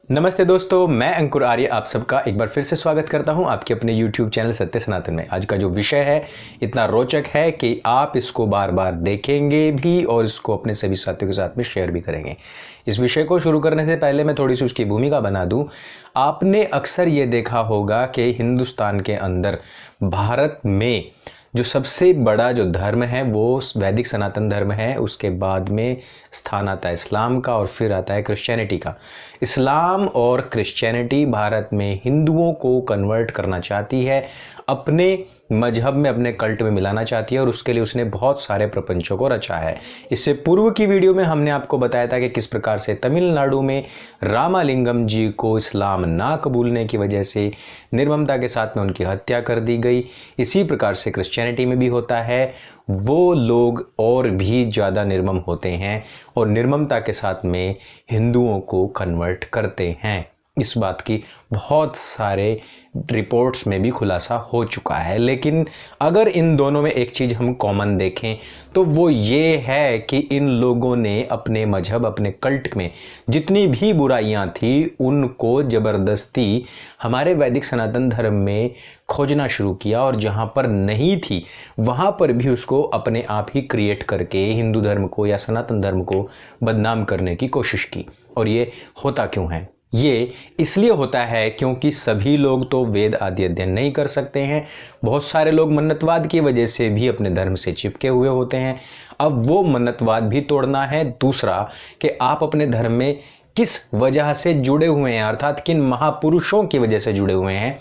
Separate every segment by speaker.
Speaker 1: नमस्ते दोस्तों, मैं अंकुर आर्य आप सबका एक बार फिर से स्वागत करता हूं आपके अपने YouTube चैनल सत्य सनातन में। आज का जो विषय है इतना रोचक है कि आप इसको बार बार देखेंगे भी और इसको अपने सभी साथियों के साथ में शेयर भी करेंगे। इस विषय को शुरू करने से पहले मैं थोड़ी सी उसकी भूमिका बना दूं। आपने अक्सर ये देखा होगा कि हिंदुस्तान के अंदर भारत में जो सबसे बड़ा जो धर्म है वो वैदिक सनातन धर्म है। उसके बाद में स्थान आता है इस्लाम का और फिर आता है क्रिश्चियनिटी का। इस्लाम और क्रिश्चियनिटी भारत में हिंदुओं को कन्वर्ट करना चाहती है, अपने मजहब में, अपने कल्ट में मिलाना चाहती है और उसके लिए उसने बहुत सारे प्रपंचों को रचा है। इससे पूर्व की वीडियो में हमने आपको बताया था कि किस प्रकार से तमिलनाडु में रामालिंगम जी को इस्लाम ना कबूलने की वजह से निर्ममता के साथ में उनकी हत्या कर दी गई। इसी प्रकार से क्रिश्चियनिटी में भी होता है, वो लोग और भी ज़्यादा निर्मम होते हैं और निर्ममता के साथ में हिंदुओं को कन्वर्ट करते हैं। इस बात की बहुत सारे रिपोर्ट्स में भी खुलासा हो चुका है। लेकिन अगर इन दोनों में एक चीज़ हम कॉमन देखें तो वो ये है कि इन लोगों ने अपने मजहब, अपने कल्ट में जितनी भी बुराइयां थी उनको ज़बरदस्ती हमारे वैदिक सनातन धर्म में खोजना शुरू किया और जहाँ पर नहीं थी वहाँ पर भी उसको अपने आप ही क्रिएट करके हिंदू धर्म को या सनातन धर्म को बदनाम करने की कोशिश की। और ये होता क्यों है? ये इसलिए होता है क्योंकि सभी लोग तो वेद आदि अध्ययन नहीं कर सकते हैं। बहुत सारे लोग मन्नतवाद की वजह से भी अपने धर्म से चिपके हुए होते हैं। अब वो मन्नतवाद भी तोड़ना है। दूसरा कि आप अपने धर्म में किस वजह से जुड़े हुए हैं, अर्थात किन महापुरुषों की वजह से जुड़े हुए हैं,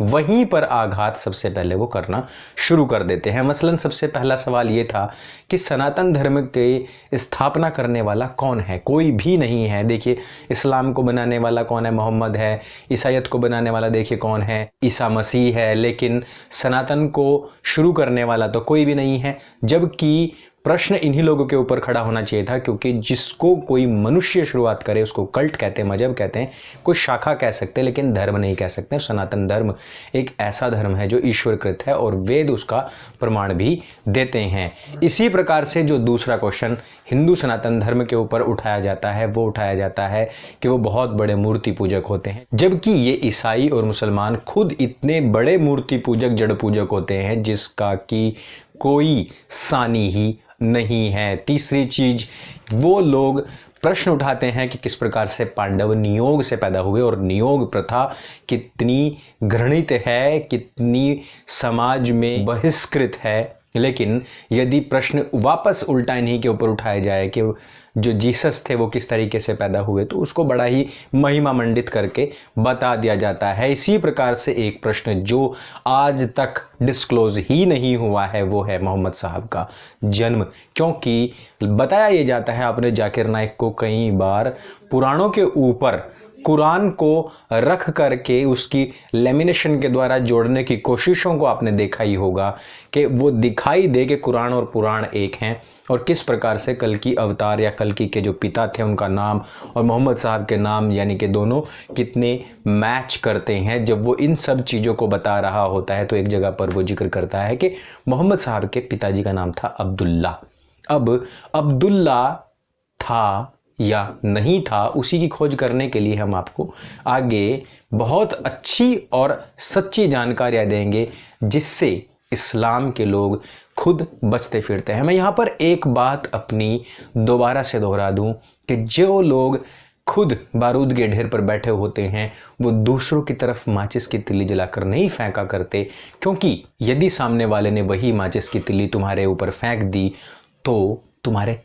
Speaker 1: वहीं पर आघात सबसे पहले वो करना शुरू कर देते हैं। मसलन सबसे पहला सवाल ये था कि सनातन धर्म के स्थापना करने वाला कौन है? कोई भी नहीं है। देखिए, इस्लाम को बनाने वाला कौन है? मोहम्मद है। ईसाईयत को बनाने वाला देखिए कौन है? ईसा मसीह है। लेकिन सनातन को शुरू करने वाला तो कोई भी नहीं है। जबकि प्रश्न इन्हीं लोगों के ऊपर खड़ा होना चाहिए था, क्योंकि जिसको कोई मनुष्य शुरुआत करे उसको कल्ट कहते हैं, मजहब कहते हैं, कोई शाखा कह सकते हैं, लेकिन धर्म नहीं कह सकते। सनातन धर्म एक ऐसा धर्म है जो ईश्वरकृत है और वेद उसका प्रमाण भी देते हैं। इसी प्रकार से जो दूसरा क्वेश्चन हिंदू सनातन धर्म के ऊपर उठाया जाता है वो उठाया जाता है कि वो बहुत बड़े मूर्ति पूजक होते हैं, जबकि ये ईसाई और मुसलमान खुद इतने बड़े मूर्ति पूजक, जड़ पूजक होते हैं जिसका कि कोई सानी ही नहीं है। तीसरी चीज, वो लोग प्रश्न उठाते हैं कि किस प्रकार से पांडव नियोग से पैदा हुए और नियोग प्रथा कितनी घृणित है, कितनी समाज में बहिष्कृत है। लेकिन यदि प्रश्न वापस उल्टा इन्हीं के ऊपर उठाया जाए कि जो जीसस थे वो किस तरीके से पैदा हुए, तो उसको बड़ा ही महिमा मंडित करके बता दिया जाता है। इसी प्रकार से एक प्रश्न जो आज तक डिस्क्लोज ही नहीं हुआ है वो है मोहम्मद साहब का जन्म। क्योंकि बताया ये जाता है, आपने जाकिर नाइक को कई बार पुराणों के ऊपर कुरान को रख करके उसकी लेमिनेशन के द्वारा जोड़ने की कोशिशों को आपने देखा ही होगा कि वो दिखाई दे कि कुरान और पुराण एक हैं और किस प्रकार से कल्कि अवतार या कल्कि के जो पिता थे उनका नाम और मोहम्मद साहब के नाम यानी कि दोनों कितने मैच करते हैं। जब वो इन सब चीज़ों को बता रहा होता है तो एक जगह पर वो जिक्र करता है कि मोहम्मद साहब के पिताजी का नाम था अब्दुल्ला। अब अब्दुल्ला था या नहीं था, उसी की खोज करने के लिए हम आपको आगे बहुत अच्छी और सच्ची जानकारियां देंगे जिससे इस्लाम के लोग खुद बचते फिरते हैं। मैं यहाँ पर एक बात अपनी दोबारा से दोहरा दूं कि जो लोग खुद बारूद के ढेर पर बैठे होते हैं वो दूसरों की तरफ माचिस की तिल्ली जलाकर नहीं फेंका करते, क्योंकि यदि सामने वाले ने वही माचिस की तिल्ली तुम्हारे ऊपर फेंक दी तो तुम्हारे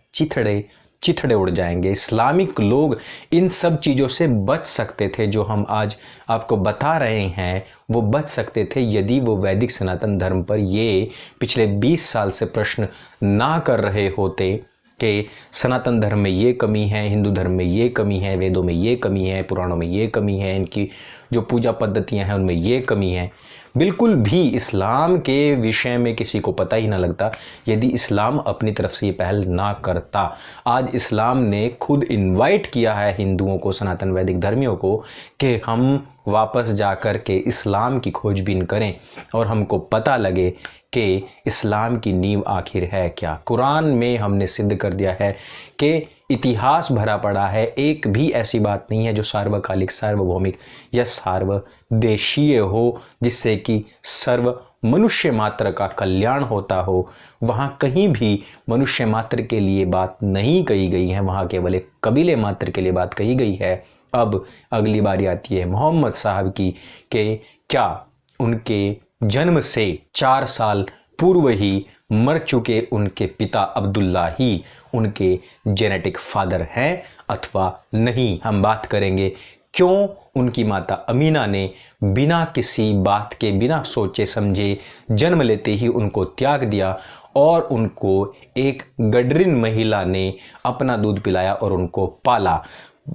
Speaker 1: चिथड़े उड़ जाएंगे। इस्लामिक लोग इन सब चीज़ों से बच सकते थे। जो हम आज आपको बता रहे हैं वो बच सकते थे यदि वो वैदिक सनातन धर्म पर ये पिछले 20 साल से प्रश्न ना कर रहे होते कि सनातन धर्म में ये कमी है, हिंदू धर्म में ये कमी है, वेदों में ये कमी है, पुराणों में ये कमी है, इनकी जो पूजा पद्धतियां हैं उनमें ये कमी है। बिल्कुल भी इस्लाम के विषय में किसी को पता ही ना लगता यदि इस्लाम अपनी तरफ से ये पहल ना करता। आज इस्लाम ने खुद इनवाइट किया है हिंदुओं को, सनातन वैदिक धर्मियों को, कि हम वापस जाकर के इस्लाम की खोजबीन करें और हमको पता लगे कि इस्लाम की नींव आखिर है क्या। कुरान में हमने सिद्ध कर दिया है कि इतिहास भरा पड़ा है। एक भी ऐसी बात नहीं है जो सार्वकालिक, सार्वभौमिक या सार्वदेशीय हो, जिससे कि सर्व मनुष्य मात्र का कल्याण होता हो। वहाँ कहीं भी मनुष्य मात्र के लिए बात नहीं कही गई है, वहाँ केवल एक कबीले मात्र के लिए बात कही गई है। अब अगली बारी आती है मोहम्मद साहब की, कि क्या उनके जन्म से 4 साल पूर्व ही मर चुके उनके पिता अब्दुल्ला ही उनके जेनेटिक फादर हैं अथवा नहीं। हम बात करेंगे क्यों उनकी माता अमीना ने बिना किसी बात के, बिना सोचे समझे जन्म लेते ही उनको त्याग दिया और उनको एक गडरिन महिला ने अपना दूध पिलाया और उनको पाला।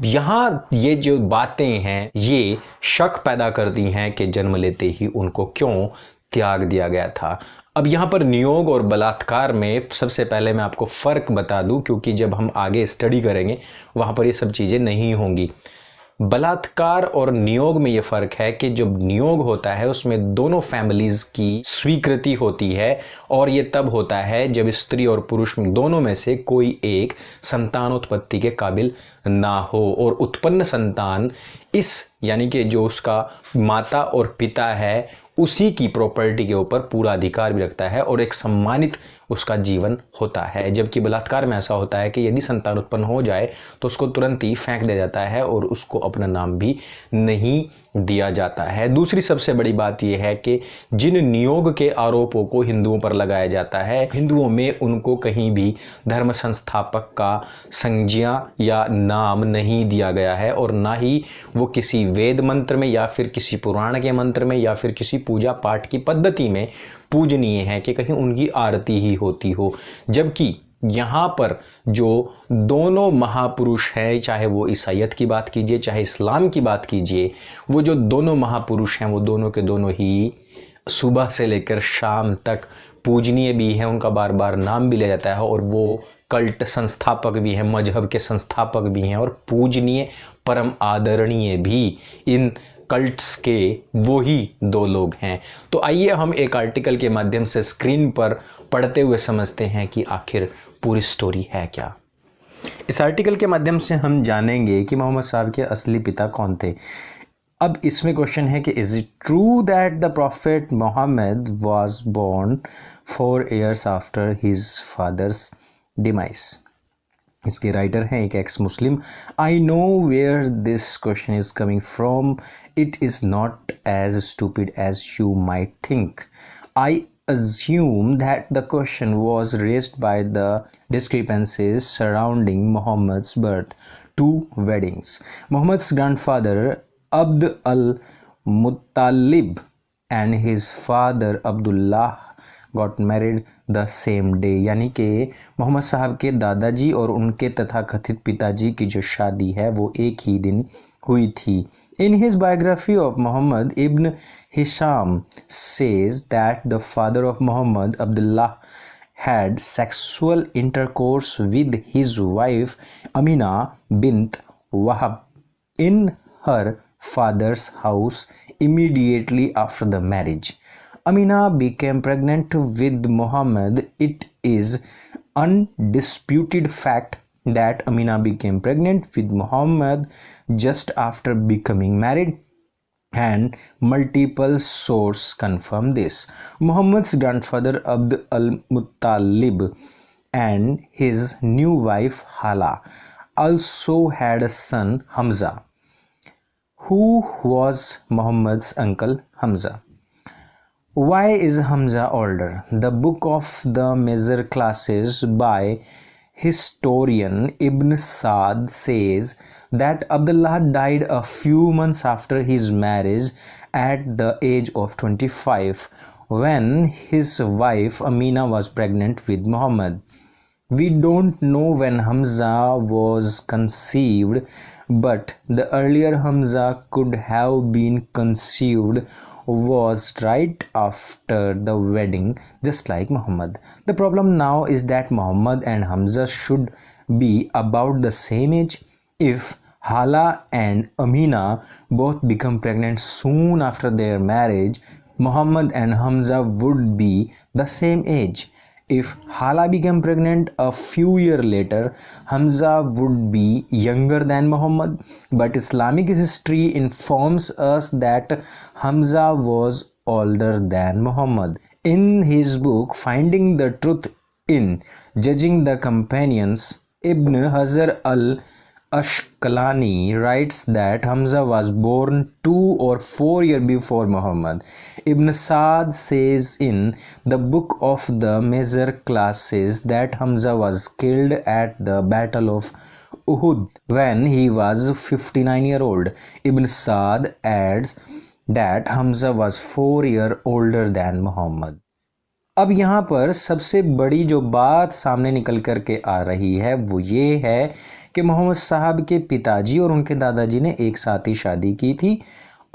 Speaker 1: यहाँ ये जो बातें हैं ये शक पैदा करती हैं कि जन्म लेते ही उनको क्यों त्याग दिया गया था। अब यहाँ पर नियोग और बलात्कार में सबसे पहले मैं आपको फ़र्क बता दूं, क्योंकि जब हम आगे स्टडी करेंगे वहाँ पर ये सब चीज़ें नहीं होंगी। बलात्कार और नियोग में ये फ़र्क है कि जब नियोग होता है उसमें दोनों फैमिलीज़ की स्वीकृति होती है, और ये तब होता है जब स्त्री और पुरुष दोनों में से कोई एक संतानोत्पत्ति के काबिल ना हो, और उत्पन्न संतान इस यानी कि जो उसका माता और पिता है उसी की प्रॉपर्टी के ऊपर पूरा अधिकार भी रखता है और एक सम्मानित उसका जीवन होता है। जबकि बलात्कार में ऐसा होता है कि यदि संतान उत्पन्न हो जाए तो उसको तुरंत ही फेंक दिया जाता है और उसको अपना नाम भी नहीं दिया जाता है। दूसरी सबसे बड़ी बात यह है कि जिन नियोग के आरोपों को हिंदुओं पर लगाया जाता है, हिंदुओं में उनको कहीं भी धर्म संस्थापक का संज्ञा या नाम नहीं दिया गया है, और ना ही वो किसी वेद मंत्र में या फिर किसी पुराण के मंत्र में या फिर किसी पूजा पाठ की पद्धति में पूजनीय है कि कहीं उनकी आरती ही होती हो। जबकि यहाँ पर जो दोनों महापुरुष हैं, चाहे वो ईसाईयत की बात कीजिए चाहे इस्लाम की बात कीजिए, वो जो दोनों महापुरुष हैं वो दोनों के दोनों ही सुबह से लेकर शाम तक पूजनीय भी हैं, उनका बार बार नाम भी लिया जाता है, और वो कल्ट संस्थापक भी हैं, मजहब के संस्थापक भी हैं और पूजनीय परम आदरणीय भी इन कल्ट्स के वो ही 2 लोग हैं। तो आइए हम एक आर्टिकल के माध्यम से स्क्रीन पर पढ़ते हुए समझते हैं कि आखिर पूरी स्टोरी है क्या। इस आर्टिकल के माध्यम से हम जानेंगे कि मोहम्मद साहब के असली पिता कौन थे। अब इसमें क्वेश्चन है कि is it true that the prophet Muhammad was born 4 years after his father's demise. इसके राइटर हैं एक ex Muslim. I know where this question is coming from, it is not as stupid as you might think. I assume that the question was raised by the discrepancies surrounding Muhammad's birth, 2 weddings. Muhammad's grandfather Abd al-Muttalib and his father Abdullah got married the same day। यानी कि मोहम्मद साहब के दादाजी और उनके तथाकथित पिताजी की जो शादी है वो एक ही दिन हुई थी। In his biography of Muhammad, Ibn Hisham says that the father of Muhammad, Abdullah, had sexual intercourse with his wife Amina bint Wahab in her father's house immediately after the marriage. Amina became pregnant with Muhammad. It is undisputed fact that Amina became pregnant with Muhammad just after becoming married, and multiple sources confirm this. Muhammad's grandfather Abd al-Muttalib and his new wife Hala also had a son Hamza, who was Muhammad's uncle Hamza. Why is Hamza older? The book of the major classes by historian Ibn Saad says that Abdullah died a few months after his marriage at the age of 25 when his wife Amina was pregnant with Muhammad. We don't know when Hamza was conceived, but the earlier Hamza could have been conceived was right after the wedding, just like Muhammad. The problem now is that Muhammad and Hamza should be about the same age. If Hala and Amina both become pregnant soon after their marriage, Muhammad and Hamza would be the same age. If Hala became pregnant a few years later, Hamza would be younger than Muhammad, but Islamic history informs us that Hamza was older than Muhammad. In his book Finding the Truth in Judging the Companions, Ibn Hajar al-Ashqalani writes that Hamza was born 2 or 4 years before Muhammad. Ibn Saad says in the book of the major classes that Hamza was killed at the Battle of Uhud when he was 59-year-old. Ibn Saad adds that Hamza was 4 years older than Muhammad. अब यहाँ पर सबसे बड़ी जो बात सामने निकल कर के आ रही है वो ये है कि मोहम्मद साहब के पिताजी और उनके दादाजी ने एक साथ ही शादी की थी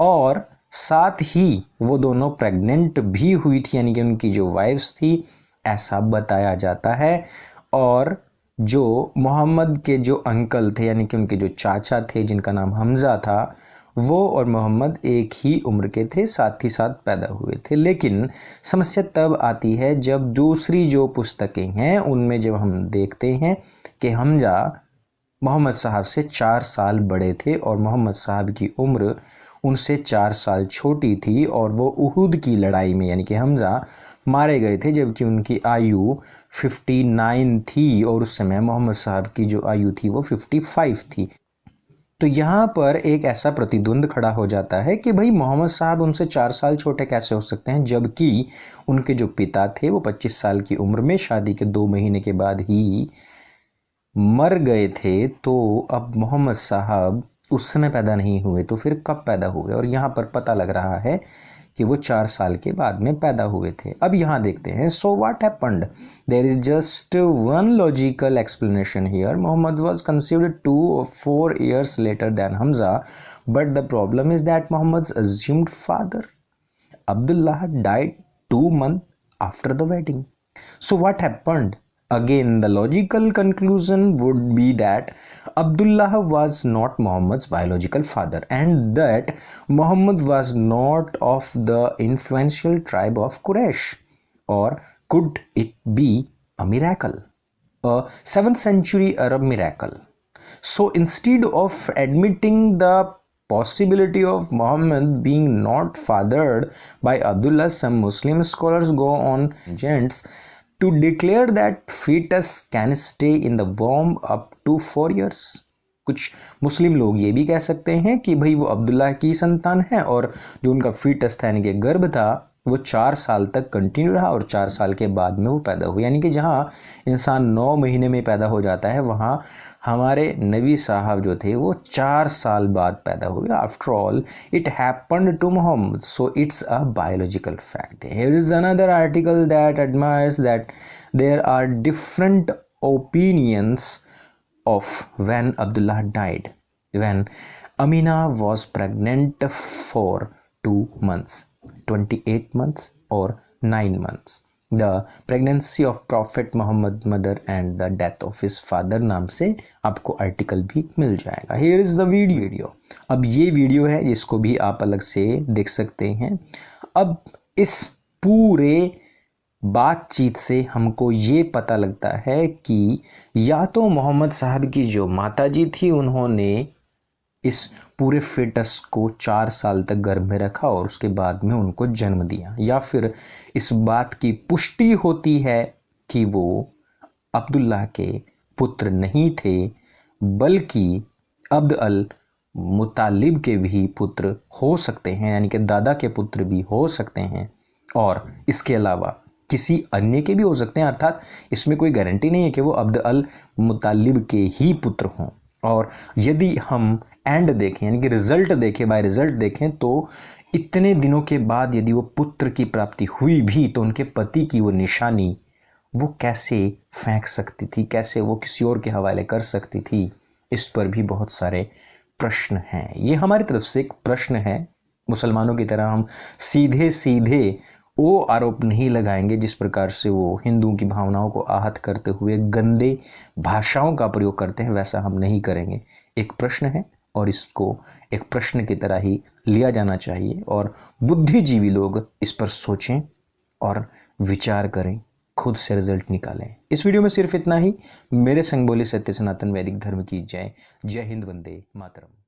Speaker 1: और साथ ही वो दोनों प्रेग्नेंट भी हुई थी, यानी कि उनकी जो वाइफ्स थी, ऐसा बताया जाता है। और जो मोहम्मद के जो अंकल थे, यानी कि उनके जो चाचा थे जिनका नाम हमज़ा था, वो और मोहम्मद एक ही उम्र के थे, साथ ही साथ पैदा हुए थे। लेकिन समस्या तब आती है जब दूसरी जो पुस्तकें हैं उनमें जब हम देखते हैं कि हमज़ा मोहम्मद साहब से 4 साल बड़े थे और मोहम्मद साहब की उम्र उनसे 4 साल छोटी थी और वो उहुद की लड़ाई में यानी कि हमज़ा मारे गए थे जबकि उनकी आयु 59 थी और उस समय मोहम्मद साहब की जो आयु थी वो 55 थी। तो यहाँ पर एक ऐसा प्रतिद्वंद खड़ा हो जाता है कि भाई मोहम्मद साहब उनसे 4 साल छोटे कैसे हो सकते हैं, जबकि उनके जो पिता थे वो 25 साल की उम्र में शादी के 2 महीने के बाद ही मर गए थे। तो अब मोहम्मद साहब उस समय पैदा नहीं हुए तो फिर कब पैदा हुए, और यहाँ पर पता लग रहा है कि वो 4 साल के बाद में पैदा हुए थे। अब यहाँ देखते हैं, so what happened, there is just one logical explanation here, Muhammad was conceived 2 or 4 years later than Hamza, but the problem is that Muhammad's assumed father Abdullah died 2 months after the wedding. So what happened? Again, the logical conclusion would be that Abdullah was not Muhammad's biological father and that Muhammad was not of the influential tribe of Quraysh. Or could it be a miracle? A 7th century Arab miracle. So instead of admitting the possibility of Muhammad being not fathered by Abdullah, some Muslim scholars go on tangents to declare that fetus can stay in the womb up to 4 years. कुछ मुस्लिम लोग ये भी कह सकते हैं कि भाई वो अब्दुल्ला की संतान है और जो उनका फीटस था यानी कि गर्भ था वो 4 साल तक कंटिन्यू रहा और 4 साल के बाद में वो पैदा हुआ। यानी कि जहाँ इंसान 9 महीने में पैदा हो जाता है वहाँ हमारे नबी साहब जो थे वो 4 साल बाद पैदा हुए। After all it happened to Muhammad, so it's a biological fact. Here is another article that admires that there are different opinions of when Abdullah died. When Amina was pregnant for 2 months, 28 months or 9 months. The pregnancy of Prophet Muhammad mother and the death of his father नाम से आपको article भी मिल जाएगा। Here is the video. अब ये video है जिसको भी आप अलग से देख सकते हैं। अब इस पूरे बातचीत से हमको ये पता लगता है कि या तो मोहम्मद साहब की जो माताजी थी उन्होंने इस पूरे फेटस को 4 साल तक गर्भ में रखा और उसके बाद में उनको जन्म दिया, या फिर इस बात की पुष्टि होती है कि वो अब्दुल्लाह के पुत्र नहीं थे बल्कि अब्द अल मुतालिब के भी पुत्र हो सकते हैं, यानी कि दादा के पुत्र भी हो सकते हैं और इसके अलावा किसी अन्य के भी हो सकते हैं। अर्थात इसमें कोई गारंटी नहीं है कि वो अब्द अल मुतालिब के ही पुत्र हों। और यदि हम एंड देखें यानी कि रिजल्ट देखें, बाय रिजल्ट देखें, तो इतने दिनों के बाद यदि वो पुत्र की प्राप्ति हुई भी तो उनके पति की वो निशानी वो कैसे फेंक सकती थी, कैसे वो किसी और के हवाले कर सकती थी, इस पर भी बहुत सारे प्रश्न हैं। ये हमारी तरफ से एक प्रश्न है। मुसलमानों की तरह हम सीधे सीधे वो आरोप नहीं लगाएंगे जिस प्रकार से वो हिंदुओं की भावनाओं को आहत करते हुए गंदे भाषाओं का प्रयोग करते हैं, वैसा हम नहीं करेंगे। एक प्रश्न है और इसको एक प्रश्न की तरह ही लिया जाना चाहिए और बुद्धिजीवी लोग इस पर सोचें और विचार करें। खुद से रिजल्ट निकालें। इस वीडियो में सिर्फ इतना ही। मेरे संग बोले सत्य सनातन वैदिक धर्म की जय। जय हिंद, वंदे मातरम।